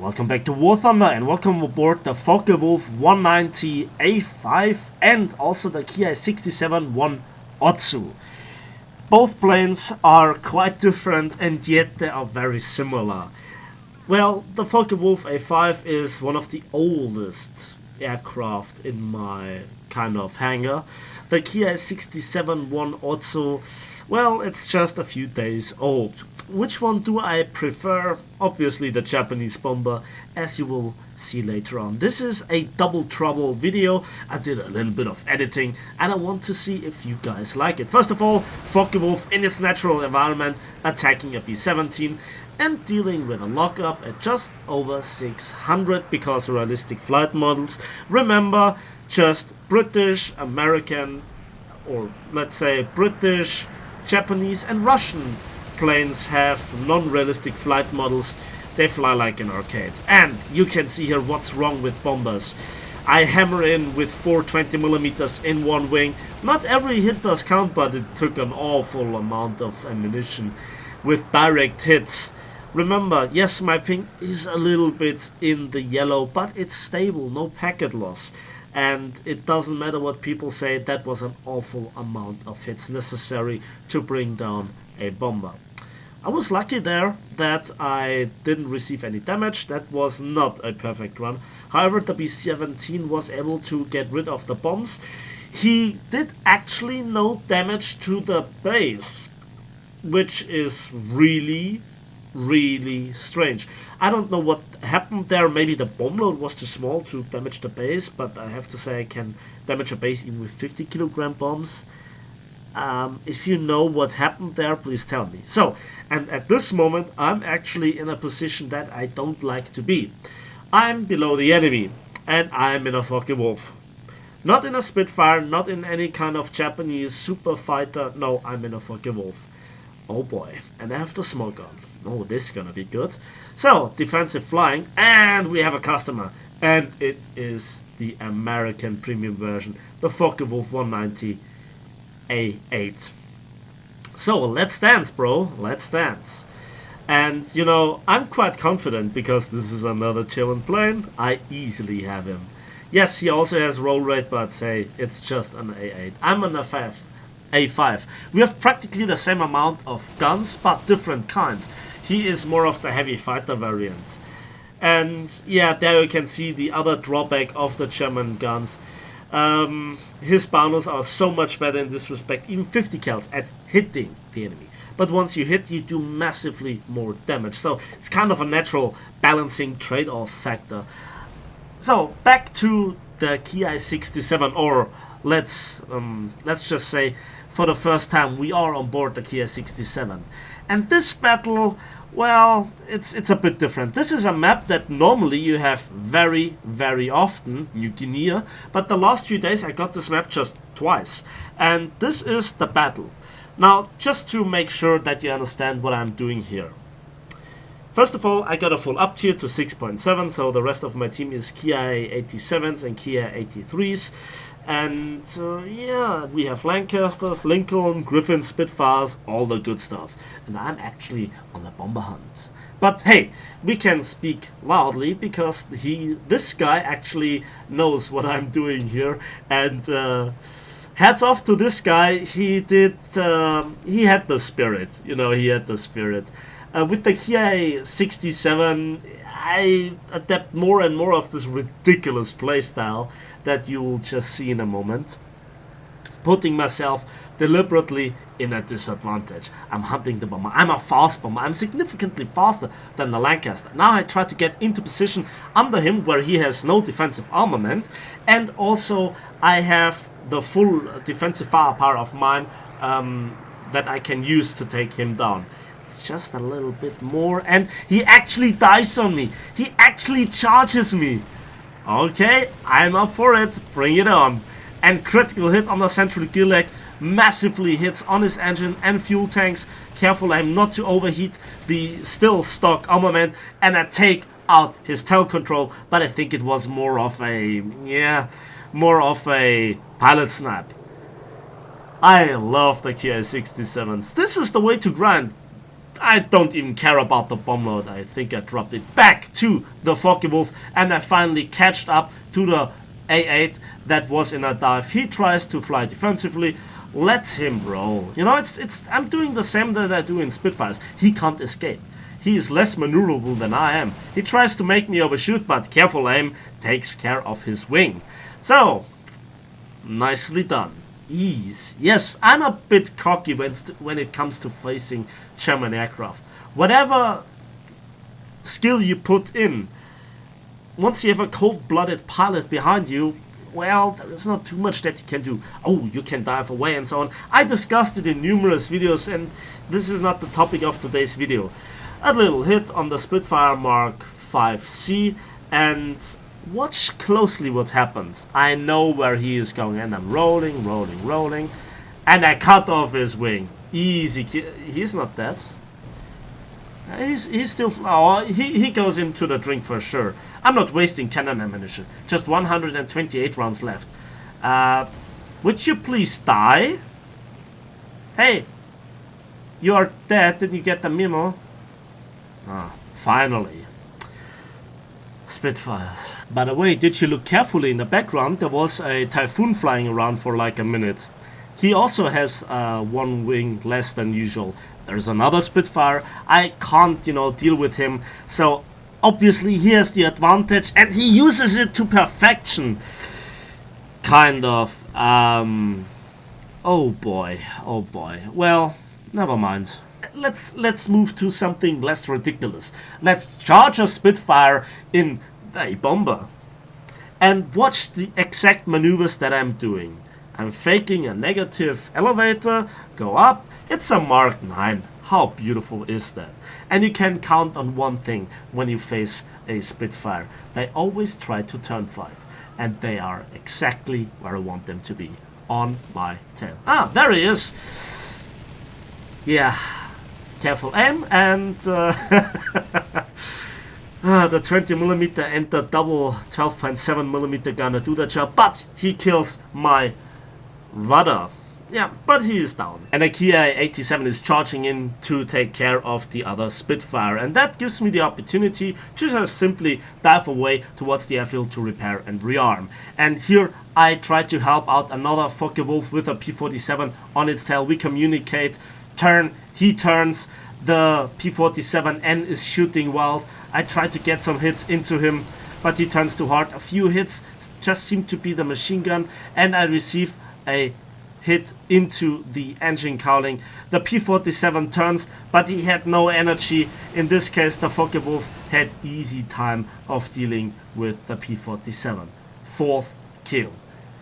Welcome back to War Thunder and welcome aboard the Focke-Wulf 190A-5 and also the Ki-67-I Otsu. Both planes are quite different and yet they are very similar. Well, the Focke-Wulf A5 is one of the oldest aircraft in my kind of hangar. The Ki-67-I Otsu, well, it's just a few days old. Which one do I prefer? Obviously the Japanese bomber, as you will see later on. This is a double trouble video. I did a little bit of editing and I want to see if you guys like it. First of all, Focke-Wulf in its natural environment attacking a B-17 and dealing with a lockup at just over 600 because realistic flight models, remember, just British, American, or let's say British, Japanese and Russian planes have non-realistic flight models. They fly like an arcade. And you can see here what's wrong with bombers. I hammer in with 420mm in one wing. Not every hit does count, but it took an awful amount of ammunition with direct hits. Remember, yes, my ping is a little bit in the yellow, but it's stable, no packet loss. And it doesn't matter what people say, that was an awful amount of hits necessary to bring down a bomber. I was lucky there that I didn't receive any damage. That was not a perfect run. However, the B-17 was able to get rid of the bombs. He did actually no damage to the base, which is really strange. I don't know what happened there. Maybe the bomb load was too small to damage the base, but I have to say I can damage a base even with 50 kilogram bombs. If you know what happened there, please tell me. So, and at this moment, I'm actually in a position that I don't like to be. I'm below the enemy, and I'm in a Focke-Wulf. Not in a Spitfire, not in any kind of Japanese super fighter. No, I'm in a Focke-Wulf. Oh boy, and I have the smoke on. Oh, this is gonna be good. So, defensive flying, and we have a customer. And it is the American premium version, the Focke-Wulf 190A-8. So let's dance, bro, let's dance. And you know, I'm quite confident because this is another German plane. I easily have him. Yes, he also has roll rate, but hey, it's just an A8. I'm an A5. We have practically the same amount of guns, but different kinds. He is more of the heavy fighter variant. And yeah, there you can see the other drawback of the German guns. His bonus are so much better in this respect, even 50 cals at hitting the enemy. But once you hit, you do massively more damage. So it's kind of a natural balancing trade-off factor. So back to the Ki-67, or let's just say for the first time we are on board the Ki-67. And this battle, well, it's a bit different. This is a map that normally you have very often, New Guinea, but the last few days I got this map just twice. And this is the battle. Now, just to make sure that you understand what I'm doing here. First of all, I got a full up tier to 6.7, so the rest of my team is Ki-87s and Ki-83s. And yeah, we have Lancasters, Lincoln, Griffin, Spitfires, all the good stuff. And I'm actually on the bomber hunt. But hey, we can speak loudly because this guy actually knows what I'm doing here. And hats off to this guy. He had the spirit. You know, he had the spirit. With the Ki-67, I adapt more and more of this ridiculous playstyle that you will just see in a moment, putting myself deliberately in a disadvantage. I'm hunting the bomber. I'm a fast bomber. I'm significantly faster than the Lancaster. Now I try to get into position under him where he has no defensive armament, and also I have the full defensive firepower of mine that I can use to take him down. It's just a little bit more, and he actually dies on me. He actually charges me. Okay, I'm up for it. Bring it on. And critical hit on the central gear leg. Massively hits on his engine and fuel tanks. Careful I'm not to overheat the still stock armament. And I take out his tail control. But I think it was more of a pilot snap. I love the Ki-67s. This is the way to grind. I don't even care about the bomb load. I think I dropped it back to the Focke-Wulf, and I finally catched up to the A8 that was in a dive. He tries to fly defensively. Let him roll. You know, I'm doing the same that I do in Spitfires. He can't escape. He is less maneuverable than I am. He tries to make me overshoot, but careful aim takes care of his wing. So, nicely done. Ease. Yes, I'm a bit cocky when it comes to facing German aircraft. Whatever skill you put in, once you have a cold-blooded pilot behind you, well, there is not too much that you can do. Oh, you can dive away and so on. I discussed it in numerous videos, and this is not the topic of today's video. A little hit on the Spitfire Mark 5C, and watch closely what happens. I know where he is going, and I'm rolling, and I cut off his wing. Easy. He's not dead. He's still... Oh, he goes into the drink for sure. I'm not wasting cannon ammunition. Just 128 rounds left. Would you please die? Hey, you are dead. Didn't you get the memo? Ah, finally. Spitfires. By the way, did you look carefully in the background? There was a Typhoon flying around for like a minute. He also has one wing less than usual. There's another Spitfire. I can't, deal with him. So obviously he has the advantage and he uses it to perfection. Kind of. Oh boy. Well, never mind. Let's move to something less ridiculous. Let's charge a Spitfire in a bomber. And watch the exact maneuvers that I'm doing. I'm faking a negative elevator, go up. It's a Mark 9. How beautiful is that? And you can count on one thing when you face a Spitfire. They always try to turn fight. And they are exactly where I want them to be. On my tail. Ah, there he is. Yeah. Careful aim, and the 20mm and the double 12.7mm gonna do the job, but he kills my rudder. Yeah, but he is down. And a Ki-67 is charging in to take care of the other Spitfire, and that gives me the opportunity to just simply dive away towards the airfield to repair and rearm. And here I try to help out another Focke-Wulf with a P-47 on its tail. We communicate, turn, he turns, the P-47N is shooting wild. I try to get some hits into him, but he turns too hard. A few hits just seem to be the machine gun, and I receive a hit into the engine cowling. The P-47 turns, but he had no energy. In this case, the Focke-Wulf had easy time of dealing with the P-47. Fourth kill.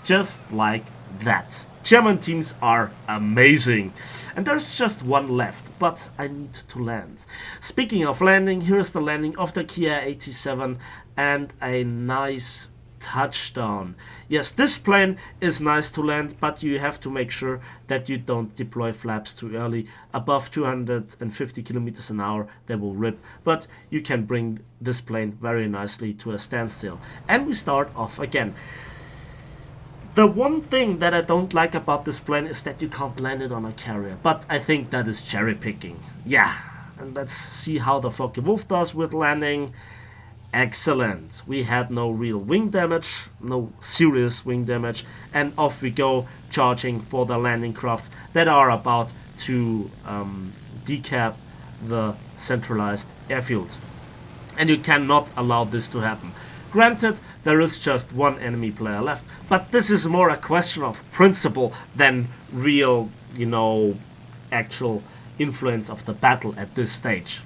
Just like that. German teams are amazing. And there's just one left, but I need to land. Speaking of landing, here's the landing of the Ki-67 and a nice touchdown. Yes, this plane is nice to land, but you have to make sure that you don't deploy flaps too early. Above 250 kilometers an hour, they will rip, but you can bring this plane very nicely to a standstill. And we start off again. The one thing that I don't like about this plane is that you can't land it on a carrier, but I think that is cherry picking. Yeah, and let's see how the Focke-Wulf does with landing. Excellent. We had no real wing damage, no serious wing damage, and off we go, charging for the landing crafts that are about to decap the centralized airfield. And you cannot allow this to happen. Granted, there is just one enemy player left, but this is more a question of principle than real, actual influence of the battle at this stage.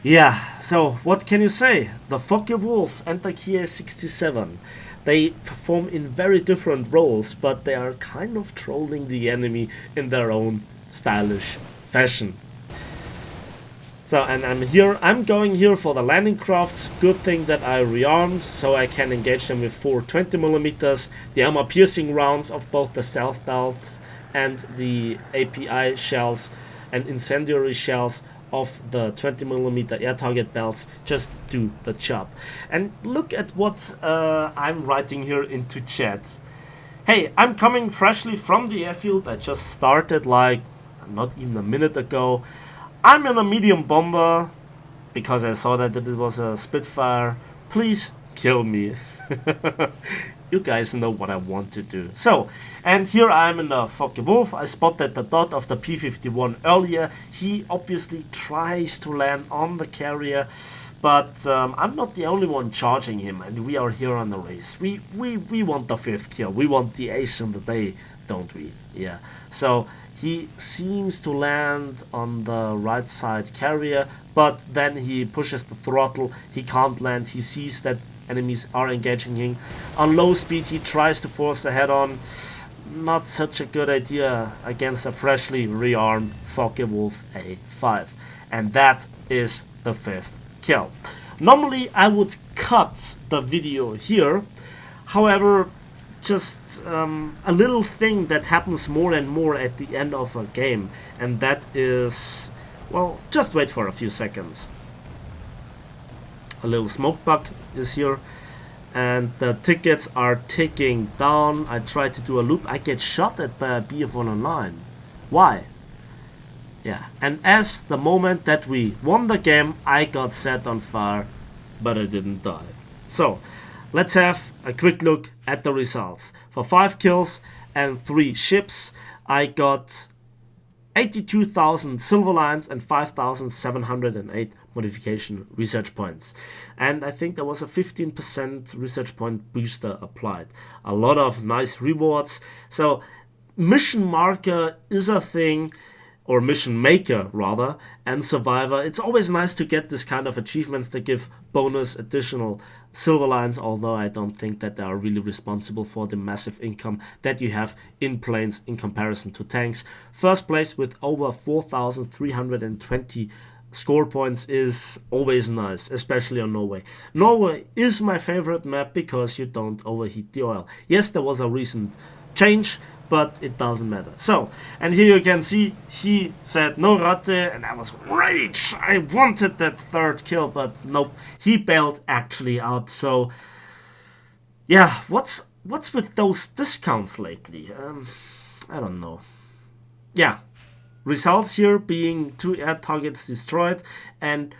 Yeah, so what can you say? The Focke-Wulf and the Ki-67, they perform in very different roles, but they are kind of trolling the enemy in their own stylish fashion. So, and I'm going here for the landing crafts. Good thing that I rearmed, so I can engage them with 4 20mm, the armor piercing rounds of both the stealth belts and the API shells and incendiary shells of the 20mm air target belts just do the job. And look at what I'm writing here into chat. Hey, I'm coming freshly from the airfield. I just started like not even a minute ago. I'm in a medium bomber because I saw that it was a Spitfire. Please kill me. You guys know what I want to do. So, and here I'm in a Focke-Wulf. I spotted the dot of the P-51 earlier. He obviously tries to land on the carrier, but I'm not the only one charging him, and we are here on the race. We want the 5th kill. We want the ace in the day, don't we? Yeah. So he seems to land on the right side carrier, but then he pushes the throttle. He can't land. He sees that enemies are engaging him. On low speed, he tries to force the head-on. Not such a good idea against a freshly rearmed Focke-Wulf A5. And that is the 5th kill. Normally, I would cut the video here. However, just a little thing that happens more and more at the end of a game. And that is, well, just wait for a few seconds. A little smoke bug is here, and the tickets are ticking down. I try to do a loop. I get shot at by a BF-109. Why? Yeah, and as the moment that we won the game, I got set on fire, but I didn't die. So, let's have a quick look at the results. For 5 kills and 3 ships, I got 82,000 silver lines and 5,708 modification research points. And I think there was a 15% research point booster applied. A lot of nice rewards. So mission marker is a thing, or mission maker rather, and survivor. It's always nice to get this kind of achievements that give bonus additional silver lines, although I don't think that they are really responsible for the massive income that you have in planes in comparison to tanks. First place with over 4,320 score points is always nice, especially on Norway. Norway is my favorite map because you don't overheat the oil. Yes, there was a recent change, but it doesn't matter. So, and here you can see he said no Ratte, and I was rage. I wanted that 3rd kill, but nope, he bailed actually out. So, yeah, what's with those discounts lately? I don't know. Yeah, results here being 2 air targets destroyed and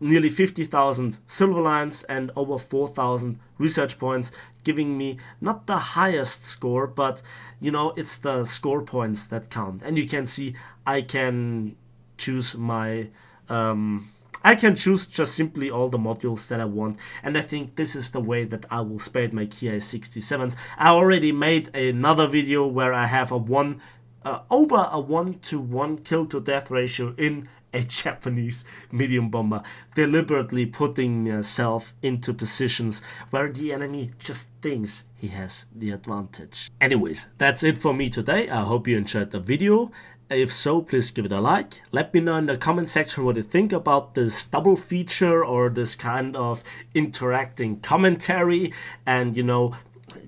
nearly 50,000 silver lines and over 4,000 research points, giving me not the highest score, but you know, it's the score points that count. And you can see I can choose my I can choose just simply all the modules that I want, and I think this is the way that I will spade my Ki-67s. I already made another video where I have a over a 1-to-1 kill to death ratio in a Japanese medium bomber, deliberately putting myself into positions where the enemy just thinks he has the advantage. Anyways, that's it for me today. I hope you enjoyed the video. If so, please give it a like. Let me know in the comment section what you think about this double feature or this kind of interacting commentary and, you know,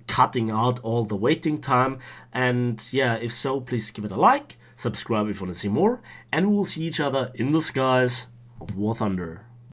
cutting out all the waiting time. And yeah, if so, please give it a like. Subscribe if you want to see more, and we'll see each other in the skies of War Thunder.